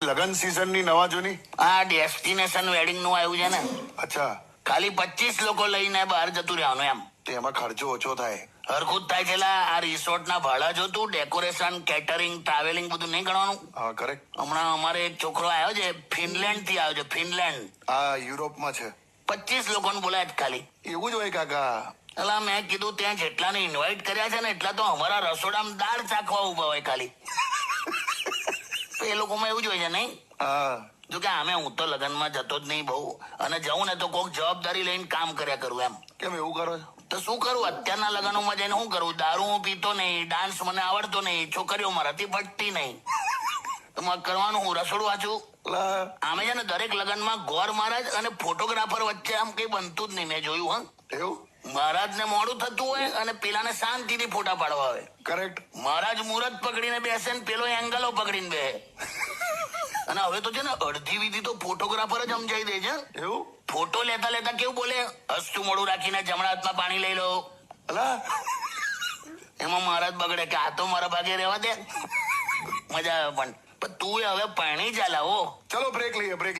લગન સીઝન ની નવા જૂની આ ડેસ્ટિનેશન વેડિંગ નું આવ્યું છે ને, અચ્છા ખાલી 25 લોકો લઈને બહાર જતું રહેવાનું એમ. તો એમાં ખર્ચો ઓછો થાય. હરખું જ થાય છે લા. આ રિસોર્ટ ના ભાડા જોતું, ડેકોરેશન, કેટરિંગ, ટ્રાવેલિંગ બધું નહીં ગણવાનું. હા કરેક્ટ. હમણાં અમારે એક છોકરો આવ્યો છે, ફિનલેન્ડ થી આવ્યો છે. ફિનલેન્ડ આ યુરોપમાં છે. 25 લોકોને બોલાયા છે ખાલી. એવું જ હોય કાકા. એટલે મેં કીધું ત્યાં જેટલાને ઇન્વાઇટ કર્યા છે ને એટલા તો અમારા રસોડામાં દાળ ચાખવા ઉભા હોય ખાલી. તો એ લોકોમાં એવું જ હોય છે નહીં? હા જો કે આમે હું તો લગ્નમાં જતો જ નહીં બહુ, અને જવું ને તો કોઈક જવાબદારી લઈને કામ કર્યા કરું એમ. કેમ એવું કરો છો? તો શું કરું, અત્યારના લગ્નોમાં જઈને શું કરું? દારૂ હું પીતો નહીં, ડાન્સ મને આવડતો નહીં, છોકરીઓ મારાથી પટતી નહીં, તો મારે કરવાનું હું રસોડું વાંચું. લા, આમે છે ને દરેક લગ્નમાં ગોર મહારાજ અને ફોટોગ્રાફર વચ્ચે આમ કઈ બનતું જ નહીં. મેં જોયું હા, એવું મહારાજ ને મોડું થતું હોય અને પેલાને શાંતિથી ફોટા પાડવા આવે. કરેક્ટ. મહારાજ મુહૂર્ત પકડીને બેસે ને પેલો એંગલો પકડીને બેસે. અને હવે તો છે ને અડધી વિધિ તો ફોટોગ્રાફર જ સમજાઈ દે છે. એવું ફોટો લેતા લેતા કેવું બોલે, હસતું મોડું રાખીને જમણા હાથમાં પાણી લઈ લો. અલા એમાં મહારાજ બગડે કે આ તો મારા ભાગે રહેવા દે. મજા આવે પણ તું હવે પાણી ચાલાવો. ચલો બ્રેક લઈએ બ્રેક.